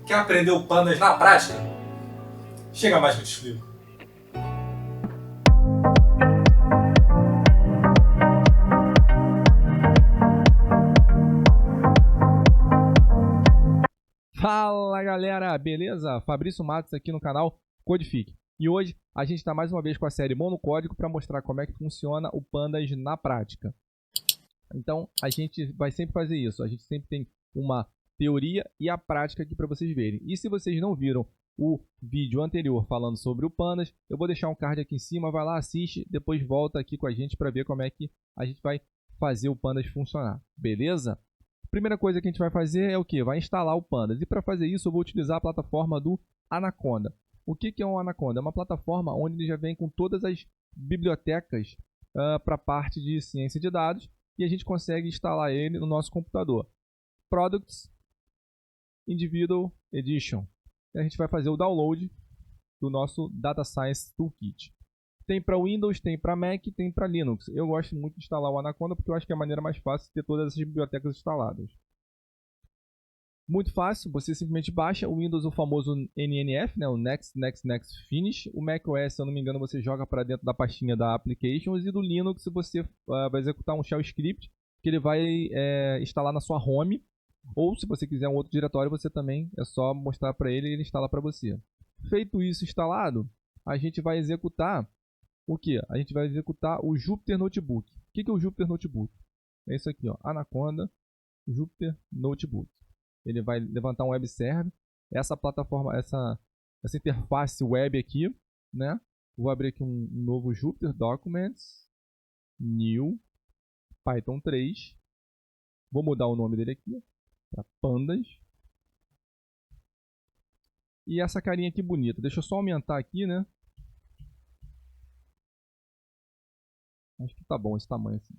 Quer aprender o Pandas na prática? Chega mais que eu te explico. Fala galera, beleza? Fabrício Matos aqui no canal Codifique. E hoje a gente está mais uma vez com a série Monocódigo para mostrar como é que funciona o Pandas na prática. Então a gente vai sempre fazer isso, a gente sempre tem uma teoria e a prática aqui para vocês verem. E se vocês não viram o vídeo anterior falando sobre o Pandas, eu vou deixar um card aqui em cima, vai lá, assiste, depois volta aqui com a gente para ver como é que a gente vai fazer o Pandas funcionar, beleza? Primeira coisa que a gente vai fazer é o que? Vai instalar o Pandas. E para fazer isso eu vou utilizar a plataforma do Anaconda. O que é um Anaconda? É uma plataforma onde ele já vem com todas as bibliotecas para a parte de ciência de dados e a gente consegue instalar ele no nosso computador. Products Individual Edition. E a gente vai fazer o download do nosso Data Science Toolkit. Tem para Windows, tem para Mac, tem para Linux. Eu gosto muito de instalar o Anaconda porque eu acho que é a maneira mais fácil de ter todas essas bibliotecas instaladas. Muito fácil, você simplesmente baixa o Windows, o famoso NNF, né, o Next, Next, Next, Finish. O macOS, se eu não me engano, você joga para dentro da pastinha da Applications. E do Linux você vai executar um shell script que ele vai instalar na sua home. Ou se você quiser um outro diretório, você também é só mostrar para ele e ele instala para você. Feito isso instalado, a gente vai executar o que? A gente vai executar o Jupyter Notebook. O que é o Jupyter Notebook? É isso aqui, ó, Anaconda Jupyter Notebook. Ele vai levantar um web server. Essa plataforma, essa interface web aqui, né? Vou abrir aqui um novo Jupyter Documents, New, Python 3. Vou mudar o nome dele aqui para Pandas. E essa carinha aqui bonita. Deixa eu só aumentar aqui, né? Acho que tá bom esse tamanho assim.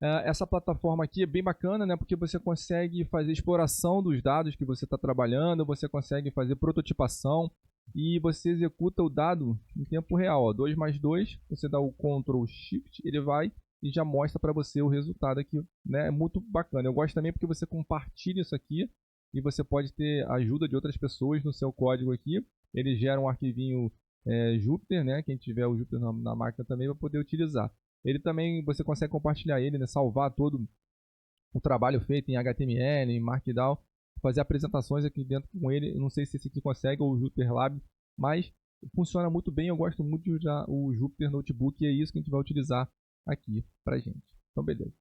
Essa plataforma aqui é bem bacana, né? Porque você consegue fazer exploração dos dados que você está trabalhando, você consegue fazer prototipação e você executa o dado em tempo real. Ó, 2 mais 2, você dá o Ctrl Shift, ele vai e já mostra para você o resultado aqui, né? É muito bacana. Eu gosto também porque você compartilha isso aqui e você pode ter a ajuda de outras pessoas no seu código aqui. Ele gera um arquivinho Jupyter, né? Quem tiver o Jupyter na máquina também vai poder utilizar. Ele também, você consegue compartilhar ele, né? Salvar todo o trabalho feito em HTML, em Markdown, fazer apresentações aqui dentro com ele. Eu não sei se esse aqui consegue ou o Jupyter Lab, mas funciona muito bem. Eu gosto muito de usar o Jupyter Notebook e é isso que a gente vai utilizar aqui pra gente. Então, beleza.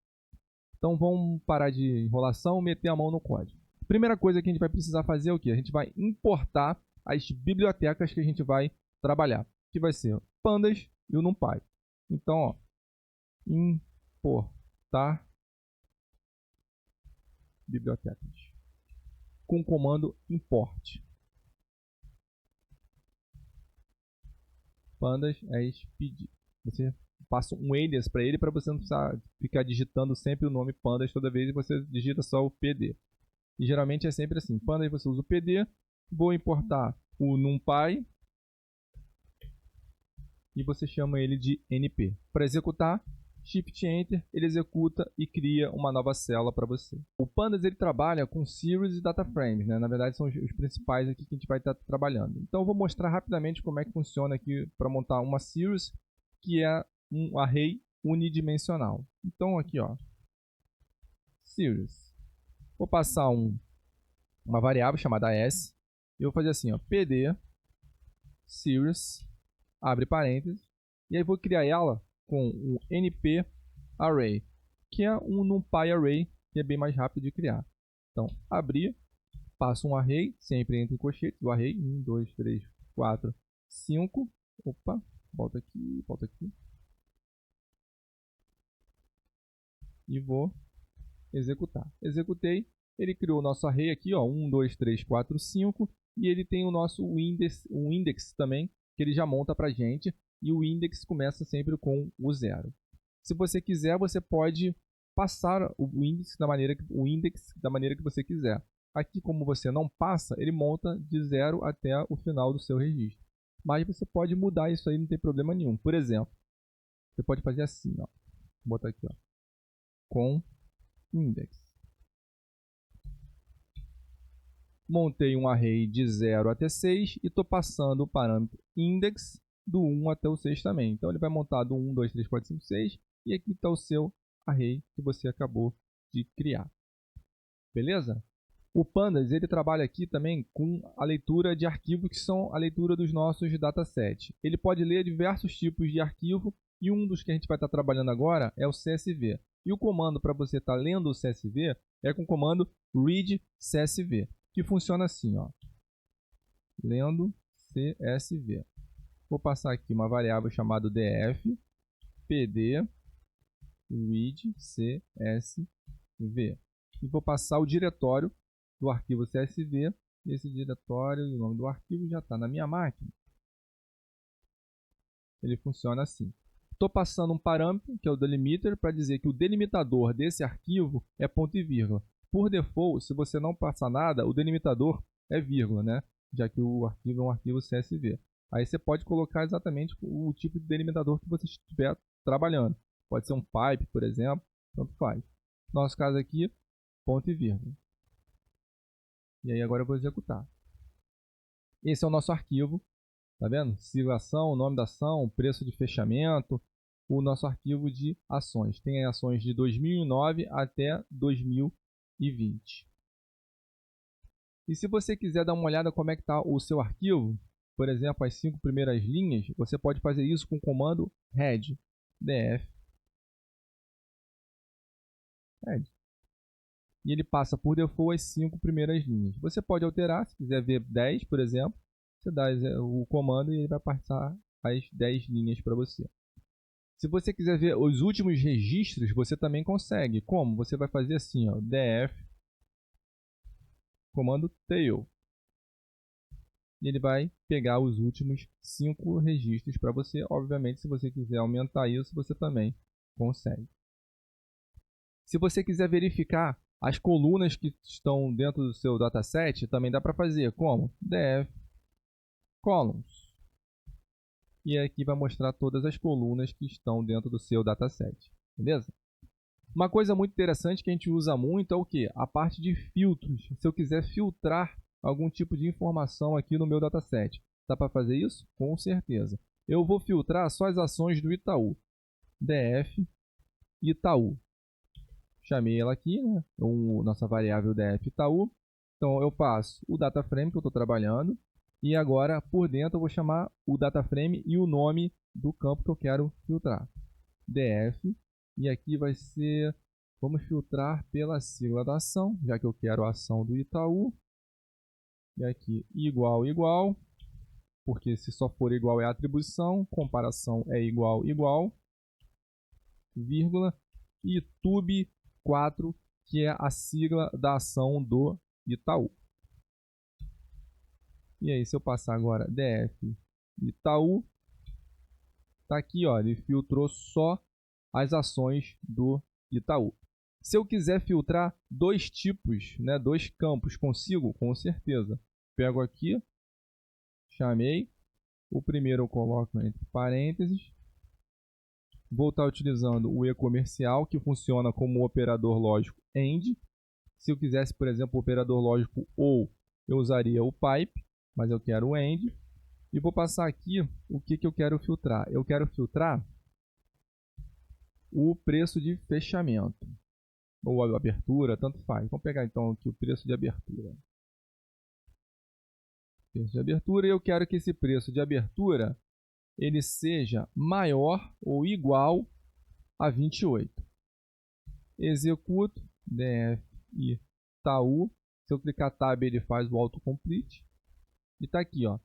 Então, vamos parar de enrolação e meter a mão no código. Primeira coisa que a gente vai precisar fazer é o que? A gente vai importar as bibliotecas que a gente vai trabalhar, que vai ser o Pandas e o NumPy. Então, ó, importar bibliotecas com o comando import. Pandas speed. Você passa um alias para ele para você não precisar ficar digitando sempre o nome pandas toda vez e você digita só o PD. E geralmente é sempre assim, pandas você usa o PD, vou importar o NumPy e você chama ele de NP. Para executar, Shift Enter, ele executa e cria uma nova célula para você. O Pandas ele trabalha com Series e Data Frames, né? Na verdade são os principais aqui que a gente vai estar trabalhando. Então eu vou mostrar rapidamente como é que funciona aqui para montar uma Series, que é um array unidimensional. Então aqui, ó, Series. Vou passar uma variável chamada S e eu vou fazer assim, ó, PD Series, abre parênteses, e aí vou criar ela com o np array, que é um NumPy array, que é bem mais rápido de criar. Então, abrir, passo um array, sempre entre colchetes, o array 1, 2, 3, 4, 5. Opa, volta aqui. E vou executar. Executei, ele criou o nosso array aqui, ó, 1, 2, 3, 4, 5. E ele tem o nosso index também, que ele já monta para a gente. E o index começa sempre com o 0. Se você quiser, você pode passar o index da maneira que você quiser. Aqui, como você não passa, ele monta de 0 até o final do seu registro. Mas você pode mudar isso aí, não tem problema nenhum. Por exemplo, você pode fazer assim, ó. Vou botar aqui, ó, com index. montei um array de 0 até 6 e estou passando o parâmetro index do 1 até o 6 também. Então ele vai montar do 1, 2, 3, 4, 5, 6 e aqui está o seu array que você acabou de criar. Beleza? O Pandas ele trabalha aqui também com a leitura de arquivos que são a leitura dos nossos datasets. Ele pode ler diversos tipos de arquivo e um dos que a gente vai estar trabalhando agora é o CSV. E o comando para você estar lendo o CSV é com o comando read CSV, que funciona assim, ó. Lendo CSV. Vou passar aqui uma variável chamada df pd read CSV. E vou passar o diretório do arquivo CSV. E esse diretório e o nome do arquivo já está na minha máquina. Ele funciona assim. Estou passando um parâmetro, que é o delimiter, para dizer que o delimitador desse arquivo é ponto e vírgula. Por default, se você não passar nada, o delimitador é vírgula, né? Já que o arquivo é um arquivo CSV. Aí você pode colocar exatamente o tipo de delimitador que você estiver trabalhando. Pode ser um pipe, por exemplo, tanto faz. No nosso caso aqui, ponto e vírgula. E aí agora eu vou executar. Esse é o nosso arquivo. Tá vendo? Sigla ação, nome da ação, preço de fechamento, o nosso arquivo de ações. Tem ações de 2009 até 2020. E se você quiser dar uma olhada como é que está o seu arquivo, por exemplo, as 5 primeiras linhas, você pode fazer isso com o comando head, df, head. E ele passa por default as 5 primeiras linhas. Você pode alterar, se quiser ver 10, por exemplo, você dá o comando e ele vai passar as 10 linhas para você. Se você quiser ver os últimos registros, você também consegue. Como? Você vai fazer assim, ó, df, comando tail. E ele vai pegar os últimos 5 registros para você. Obviamente, se você quiser aumentar isso, você também consegue. Se você quiser verificar as colunas que estão dentro do seu dataset, também dá para fazer. Como? df columns. E aqui vai mostrar todas as colunas que estão dentro do seu dataset. Beleza? Uma coisa muito interessante que a gente usa muito é o que? A parte de filtros. Se eu quiser filtrar algum tipo de informação aqui no meu dataset. Dá para fazer isso? Com certeza. Eu vou filtrar só as ações do Itaú. df Itaú. Chamei ela aqui, né? Nossa variável df Itaú. Então eu passo o data frame que eu estou trabalhando. E agora, por dentro, eu vou chamar o data frame e o nome do campo que eu quero filtrar. df. E aqui vai ser... Vamos filtrar pela sigla da ação, já que eu quero a ação do Itaú. E aqui, igual, igual. Porque se só for igual é atribuição. Comparação é igual, igual. Vírgula. E tub4, que é a sigla da ação do Itaú. E aí, se eu passar agora df Itaú, tá aqui, ó, ele filtrou só as ações do Itaú. Se eu quiser filtrar dois tipos, né, dois campos, consigo? Com certeza. Pego aqui, chamei, o primeiro eu coloco entre parênteses, vou estar utilizando o e-comercial, que funciona como operador lógico AND. Se eu quisesse, por exemplo, o operador lógico OR, eu usaria o pipe, mas eu quero o AND. E vou passar aqui o que eu quero filtrar. Eu quero filtrar o preço de fechamento, ou a abertura, tanto faz. Vamos pegar então aqui o preço de abertura. Preço de abertura, e eu quero que esse preço de abertura ele seja maior ou igual a 28. Executo, df Itaú. Se eu clicar tab, ele faz o autocomplete. E está aqui, ó.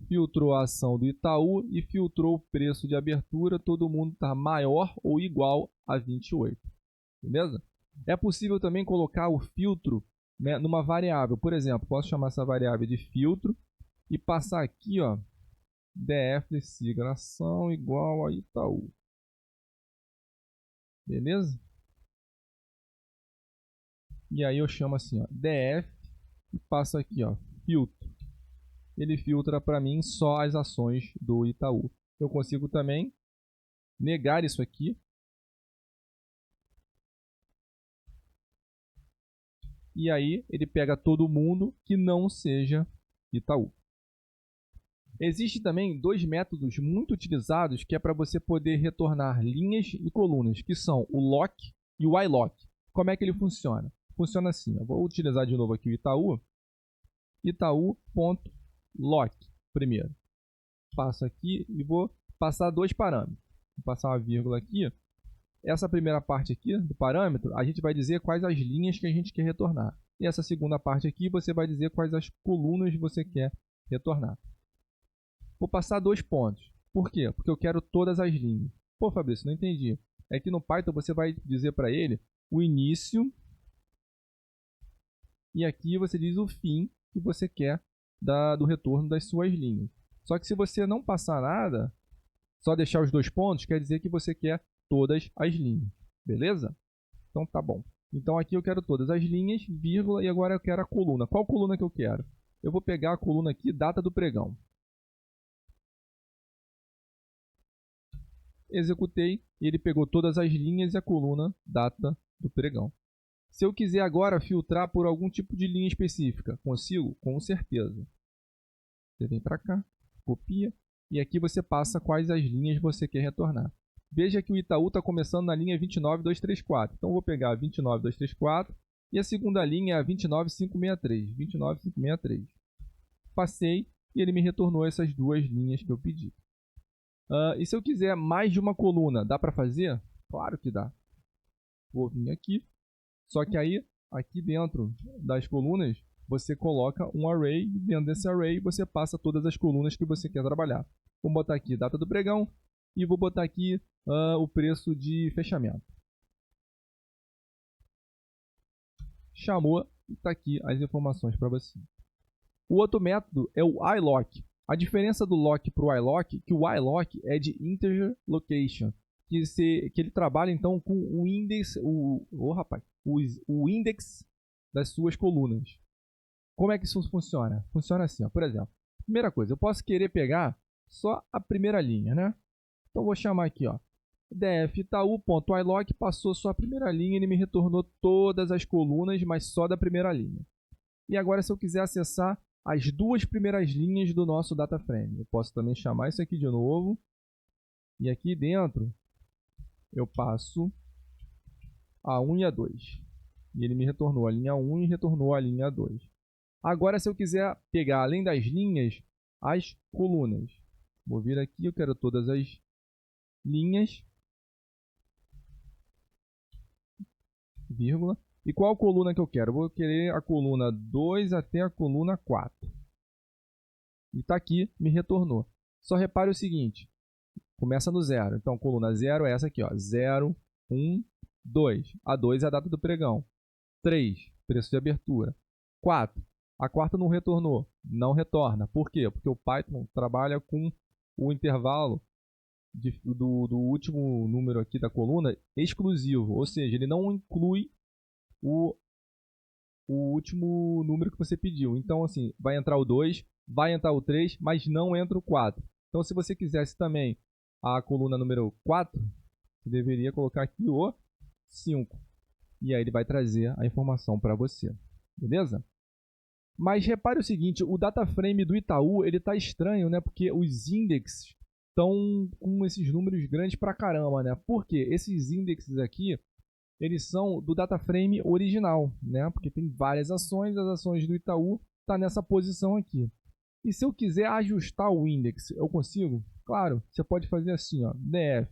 Filtrou a ação do Itaú e filtrou o preço de abertura. Todo mundo está maior ou igual a 28. Beleza? É possível também colocar o filtro, né, numa variável. Por exemplo, posso chamar essa variável de filtro e passar aqui, ó, df sigla ação igual a Itaú. Beleza? E aí eu chamo assim, ó, df e passo aqui, ó, filtro. Ele filtra para mim só as ações do Itaú. Eu consigo também negar isso aqui. e aí ele pega todo mundo que não seja Itaú. Existem também dois métodos muito utilizados que é para você poder retornar linhas e colunas, que são o lock e o iLock. Como é que ele funciona? Funciona assim, eu vou utilizar de novo aqui o Itaú. Itaú.lock primeiro. Passo aqui e vou passar dois parâmetros. Vou passar uma vírgula aqui. Essa primeira parte aqui do parâmetro, a gente vai dizer quais as linhas que a gente quer retornar. E essa segunda parte aqui, você vai dizer quais as colunas você quer retornar. Vou passar dois pontos. Por quê? Porque eu quero todas as linhas. Pô, Fabrício, não entendi. É que no Python você vai dizer para ele o início e aqui você diz o fim que você quer do retorno das suas linhas. Só que se você não passar nada, só deixar os dois pontos, quer dizer que você quer todas as linhas. Beleza? Então tá bom. Então aqui eu quero todas as linhas, vírgula, e agora eu quero a coluna. Qual coluna que eu quero? Eu vou pegar a coluna aqui, data do pregão. Executei, ele pegou todas as linhas e a coluna data do pregão. Se eu quiser agora filtrar por algum tipo de linha específica, consigo? Com certeza. Você vem para cá, copia, e aqui você passa quais as linhas você quer retornar. Veja que o Itaú está começando na linha 29234. Então eu vou pegar a 29234 e a segunda linha é a 29563. 29563. Passei e ele me retornou essas duas linhas que eu pedi. E se eu quiser mais de uma coluna, dá para fazer? Claro que dá. Vou vir aqui. Só que aí, aqui dentro das colunas, você coloca um array. E dentro desse array, você passa todas as colunas que você quer trabalhar. Vou botar aqui data do pregão. E vou botar aqui o preço de fechamento. Chamou e está aqui as informações para você. O outro método é o iLock. A diferença do lock para o iLock é que o iLock é de integer location, que ele trabalha então com o index, o index das suas colunas. Como é que isso funciona? Funciona assim, ó. Por exemplo, primeira coisa, eu posso querer pegar só a primeira linha, né? Então eu vou chamar aqui, ó, df Itaú.iLock, passou só a primeira linha, ele me retornou todas as colunas, mas só da primeira linha. E agora se eu quiser acessar as duas primeiras linhas do nosso data frame, eu posso também chamar isso aqui de novo. E aqui dentro eu passo a 1 e a 2. E ele me retornou a linha 1 e retornou a linha 2. Agora se eu quiser pegar além das linhas, as colunas. Vou vir aqui, eu quero todas as linhas, vírgula. E qual coluna que eu quero? Eu vou querer a coluna 2 até a coluna 4. E está aqui, me retornou. Só repare o seguinte, começa no 0. Então, coluna 0 é essa aqui, ó, 0, 1, 2. A 2 é a data do pregão. 3, preço de abertura. 4, a quarta não retornou. Não retorna. Por quê? Porque o Python trabalha com o intervalo do último número aqui da coluna exclusivo. Ou seja, ele não inclui o último número que você pediu. Então, assim, vai entrar o 2, vai entrar o 3, mas não entra o 4. Então, se você quisesse também a coluna número 4, você deveria colocar aqui o 5. E aí ele vai trazer a informação para você. Beleza? Mas repare o seguinte, o data frame do Itaú, ele tá estranho, né? Porque os indexes estão com esses números grandes pra caramba, né? Por quê? Esses indexes aqui, eles são do data frame original, né? Porque tem várias ações, as ações do Itaú tá nessa posição aqui. E se eu quiser ajustar o index, eu consigo? Claro, você pode fazer assim, ó, df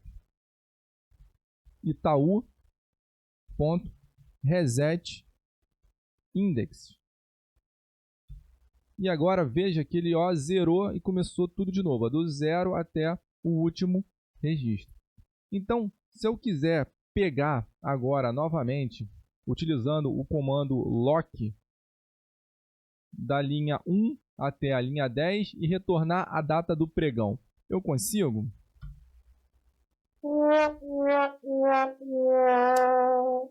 Itaú.reset index. E agora veja que ele zerou e começou tudo de novo, do 0 até o último registro. Então, se eu quiser pegar agora novamente, utilizando o comando lock da linha 1 até a linha 10 e retornar a data do pregão, eu consigo?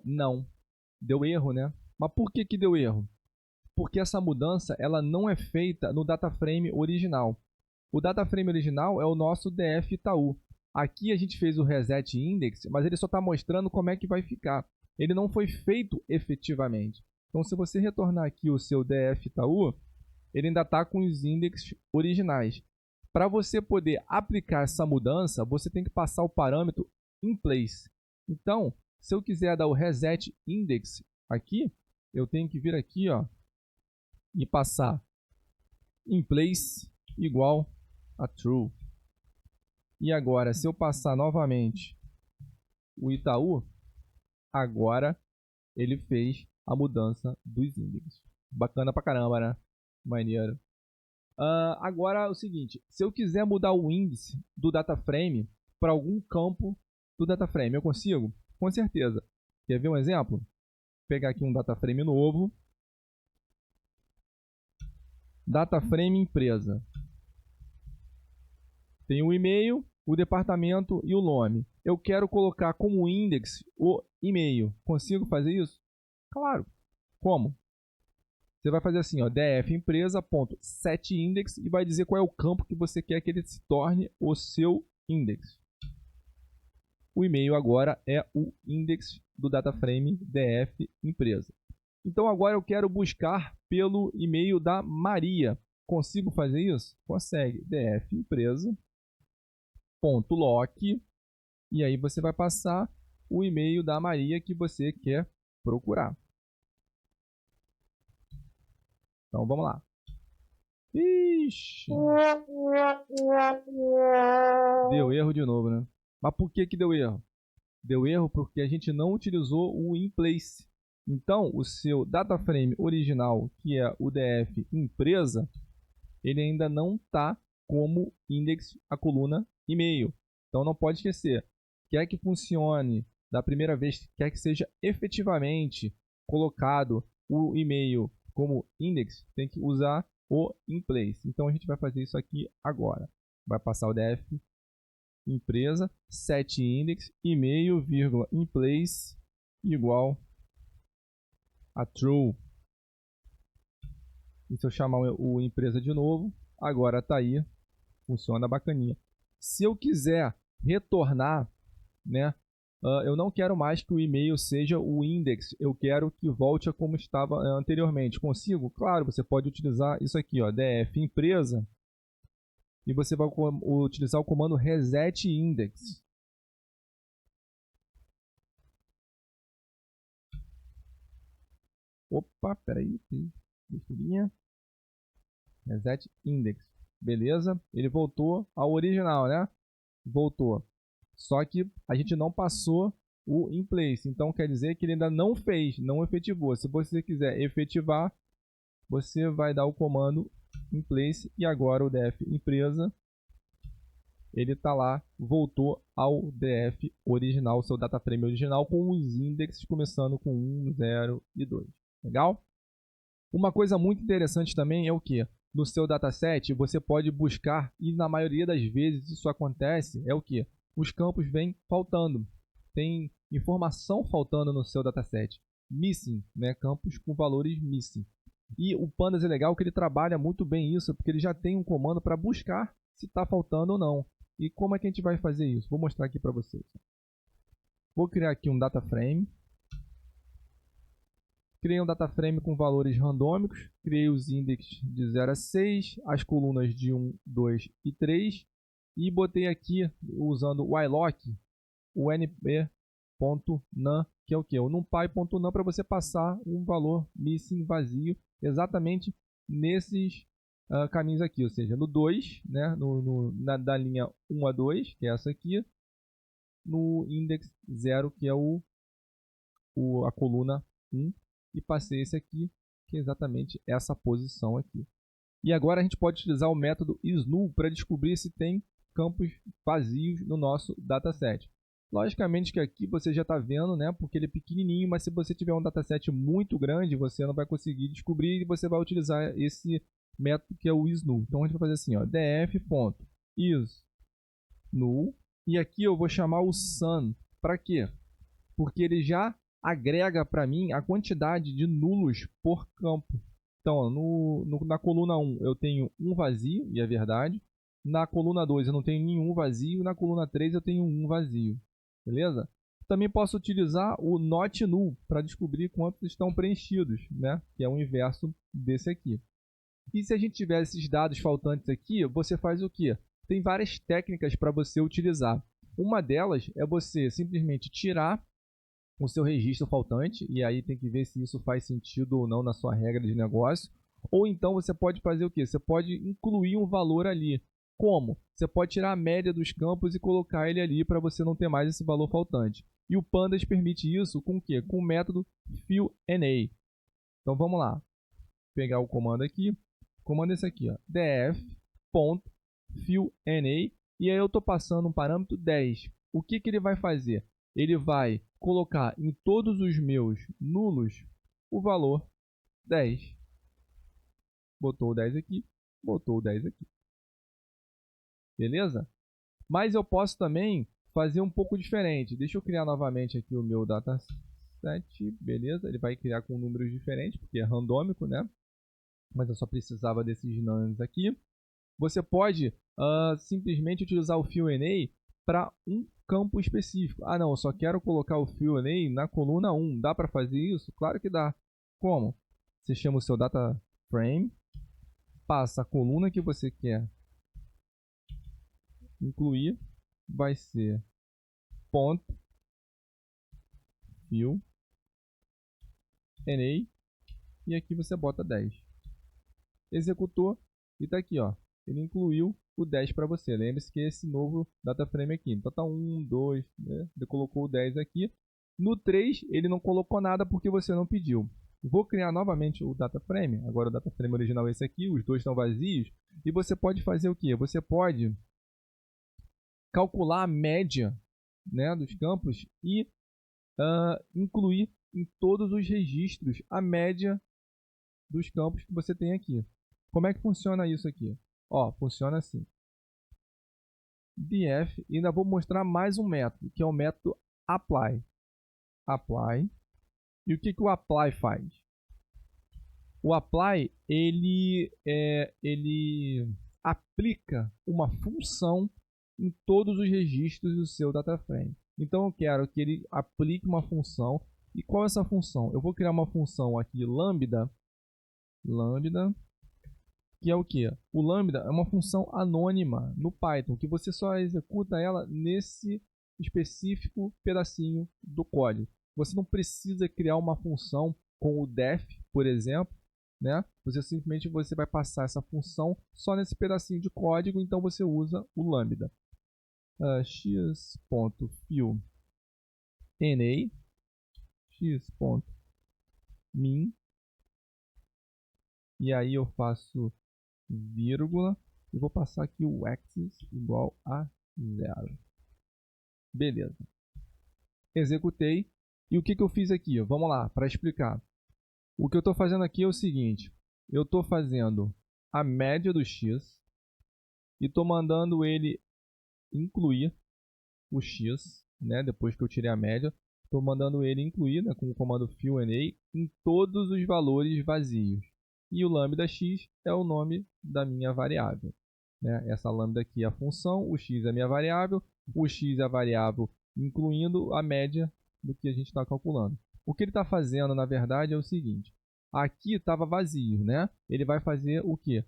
Não. Deu erro, né? Mas por que deu erro? Porque essa mudança ela não é feita no data frame original. O data frame original é o nosso df Itaú. Aqui a gente fez o reset index, mas ele só está mostrando como é que vai ficar. Ele não foi feito efetivamente. Então, se você retornar aqui o seu DF Itaú, ele ainda está com os indexes originais. Para você poder aplicar essa mudança, você tem que passar o parâmetro inPlace. Então, se eu quiser dar o reset index aqui, eu tenho que vir aqui, ó, e passar inPlace igual a true. E agora, se eu passar novamente o Itaú, agora ele fez a mudança dos índices. Bacana pra caramba, né? Maneiro. Agora é o seguinte, se eu quiser mudar o índice do DataFrame para algum campo do DataFrame, eu consigo? Com certeza. Quer ver um exemplo? Vou pegar aqui um DataFrame novo. DataFrame empresa. Tem o e-mail, o departamento e o nome. Eu quero colocar como index o e-mail. Consigo fazer isso? Claro. Como? Você vai fazer assim, ó, df empresa.setIndex e vai dizer qual é o campo que você quer que ele se torne o seu index. O e-mail agora é o index do DataFrame df empresa. Então agora eu quero buscar pelo e-mail da Maria. Consigo fazer isso? Consegue. df empresa.lock e aí você vai passar o e-mail da Maria que você quer procurar. Então vamos lá. Ixi. Deu erro de novo, né? Mas por que deu erro? Deu erro porque a gente não utilizou o inPlace. Então, o seu DataFrame original, que é o DF empresa, ele ainda não está como index a coluna e-mail. Então não pode esquecer. Quer que funcione da primeira vez, quer que seja efetivamente colocado o e-mail como index, tem que usar o inPlace. Então a gente vai fazer isso aqui agora. Vai passar o df empresa, setIndex, e-mail, vírgula, inPlace igual a true. E se eu chamar o empresa de novo, agora está aí, funciona bacaninha. Se eu quiser retornar, né, eu não quero mais que o e-mail seja o index, eu quero que volte a como estava anteriormente. Consigo? Claro, você pode utilizar isso aqui, ó, df empresa, e você vai utilizar o comando reset index. Opa, peraí, besteirinha. Reset index. Beleza? Ele voltou ao original, né? Voltou. Só que a gente não passou o inPlace. Então quer dizer que ele ainda não fez, não efetivou. Se você quiser efetivar, você vai dar o comando inPlace e agora o df empresa, ele está lá, voltou ao df original, o seu DataFrame original, com os indexes começando com 1, 0 e 2. Legal? Uma coisa muito interessante também é o que? No seu dataset você pode buscar, e na maioria das vezes isso acontece, é o que? Os campos vêm faltando. Tem informação faltando no seu dataset. Missing, né? Campos com valores missing. E o Pandas é legal que ele trabalha muito bem isso, porque ele já tem um comando para buscar se está faltando ou não. E como é que a gente vai fazer isso? Vou mostrar aqui para vocês. Vou criar aqui um DataFrame. Criei um DataFrame com valores randômicos. Criei os indexes de 0 a 6, as colunas de 1, 2 e 3. E botei aqui, usando o iLock, o np.num, que é o que? O numpy.num, para você passar um valor missing vazio exatamente nesses caminhos aqui, ou seja, no 2, né, da linha 1 a 2, que é essa aqui, no index 0, que é a coluna 1, e passei esse aqui, que é exatamente essa posição aqui. E agora a gente pode utilizar o método isNull para descobrir se tem campos vazios no nosso dataset. Logicamente que aqui você já está vendo, né, porque ele é pequenininho, mas se você tiver um dataset muito grande, você não vai conseguir descobrir e você vai utilizar esse método que é o isNull. Então a gente vai fazer assim, ó, df.isNull, e aqui eu vou chamar o sun. Para quê? Porque ele já agrega para mim a quantidade de nulos por campo. Então, ó, na coluna 1 eu tenho um vazio, e é verdade. Na coluna 2 eu não tenho nenhum vazio. Na coluna 3 eu tenho um vazio. Beleza? Também posso utilizar o not null para descobrir quantos estão preenchidos, né? Que é o inverso desse aqui. E se a gente tiver esses dados faltantes aqui, você faz o quê? Tem várias técnicas para você utilizar. Uma delas é você simplesmente tirar o seu registro faltante, e aí tem que ver se isso faz sentido ou não na sua regra de negócio. Ou então você pode fazer o quê? Você pode incluir um valor ali. Como? Você pode tirar a média dos campos e colocar ele ali para você não ter mais esse valor faltante. E o Pandas permite isso com o quê? Com o método fillNA. Então vamos lá. Vou pegar o comando aqui. O comando é esse aqui, ó, df.fillNA, e aí eu estou passando um parâmetro 10. O que ele vai fazer? Ele vai colocar em todos os meus nulos o valor 10. Botou o 10 aqui, botou o 10 aqui. Beleza? Mas eu posso também fazer um pouco diferente. Deixa eu criar novamente aqui o meu dataset. Beleza? Ele vai criar com números diferentes, porque é randômico, né? Mas eu só precisava desses nums aqui. Você pode simplesmente utilizar o fillNA para um campo específico. Ah, não, eu só quero colocar o fillNA na coluna 1. Dá para fazer isso? Claro que dá. Como? Você chama o seu data frame, passa a coluna que você quer incluir, vai ser ponto fillNA, e aqui você bota 10. Executou e está aqui, ó. Ele incluiu o 10 para você. Lembre-se que esse novo data frame aqui. Então tá 1, 2, né? Ele colocou o 10 aqui. No 3 ele não colocou nada porque você não pediu. Vou criar novamente o data frame. Agora o data frame original é esse aqui, os dois estão vazios. E você pode fazer o que? Você pode calcular a média, né, dos campos e incluir em todos os registros a média dos campos que você tem aqui. Como é que funciona isso aqui? Ó, funciona assim. df, e ainda vou mostrar mais um método, que é o método apply. Apply. E o que o apply faz? O apply, ele aplica uma função em todos os registros do seu data frame. Então eu quero que ele aplique uma função. E qual é essa função? Eu vou criar uma função aqui, lambda, que é o que? O lambda é uma função anônima no Python, que você só executa ela nesse específico pedacinho do código. Você não precisa criar uma função com o def, por exemplo, né? Simplesmente vai passar essa função só nesse pedacinho de código, então você usa o lambda. x.fillNA, x.min, e aí eu faço vírgula e vou passar aqui o axis igual a 0. Beleza. Executei. E o que eu fiz aqui? Vamos lá, para explicar. O que eu estou fazendo aqui é o seguinte. Eu estou fazendo a média do x e estou mandando ele incluir o x, né? Depois que eu tirei a média, estou mandando ele incluir, né, com o comando fillNA em todos os valores vazios. E o lambda x é o nome da minha variável, né? Essa lambda aqui é a função, o x é a minha variável, o x é a variável incluindo a média do que a gente está calculando. O que ele está fazendo, na verdade, é o seguinte. Aqui estava vazio, né? Ele vai fazer o quê?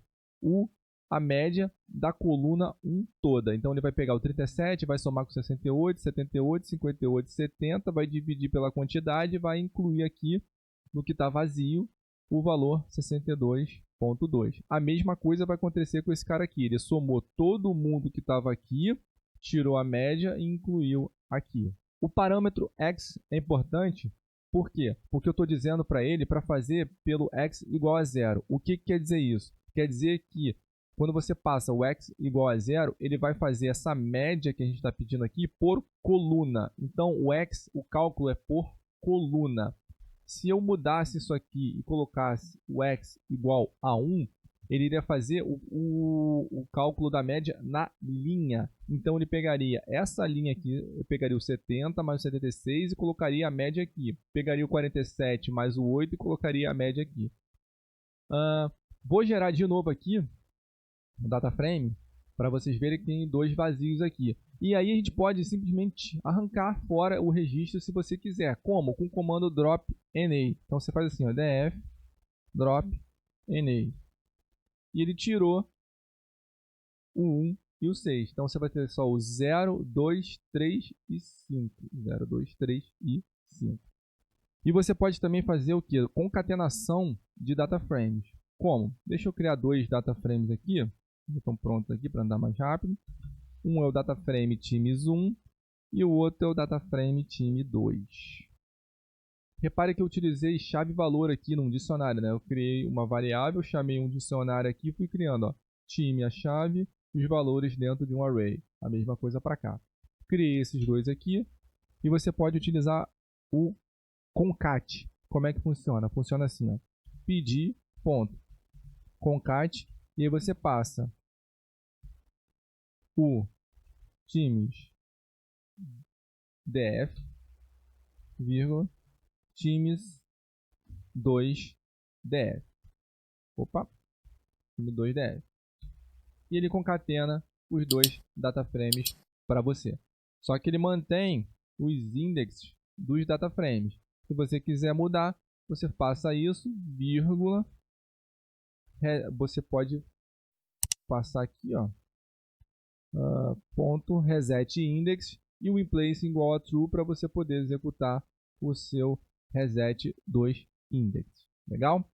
A média da coluna 1 toda. Então ele vai pegar o 37, vai somar com 68, 78, 58, 70, vai dividir pela quantidade e vai incluir aqui no que está vazio o valor 62.2. A mesma coisa vai acontecer com esse cara aqui. Ele somou todo mundo que estava aqui, tirou a média e incluiu aqui. O parâmetro x é importante. Por quê? Porque eu estou dizendo para ele para fazer pelo x igual a 0. O que quer dizer isso? Quer dizer que quando você passa o x igual a 0, ele vai fazer essa média que a gente está pedindo aqui por coluna. Então o cálculo é por coluna. Se eu mudasse isso aqui e colocasse o x igual a 1, ele iria fazer o cálculo da média na linha. Então ele pegaria essa linha aqui, eu pegaria o 70 mais o 76 e colocaria a média aqui. Pegaria o 47 mais o 8 e colocaria a média aqui. Vou gerar de novo aqui o data frame para vocês verem que tem dois vazios aqui. E aí a gente pode simplesmente arrancar fora o registro se você quiser. Como? Com o comando drop NA. Então você faz assim, ó, df drop NA. E ele tirou o 1 e o 6. Então você vai ter só o 0, 2, 3 e 5. 0, 2, 3 e 5. E você pode também fazer o que? Concatenação de data frames. Como? Deixa eu criar 2 data frames aqui. Já estão prontos aqui para andar mais rápido. Um é o data frame times 1 e o outro é o data frame time 2. Repare que eu utilizei chave valor aqui num dicionário, né? Eu criei uma variável, chamei um dicionário aqui e fui criando, ó, time a chave e os valores dentro de um array. A mesma coisa para cá. Criei esses dois aqui e você pode utilizar o concat. Como é que funciona? Funciona assim, ó. Pedir, ponto, concat, e aí você passa o times df, vírgula, times 2 df. Opa, time 2 df. E ele concatena os dois data frames para você. Só que ele mantém os indexes dos data frames. Se você quiser mudar, você passa isso, vírgula, você pode passar aqui, ó, ponto reset index e o inplace igual a true para você poder executar o seu reset 2 index. Legal?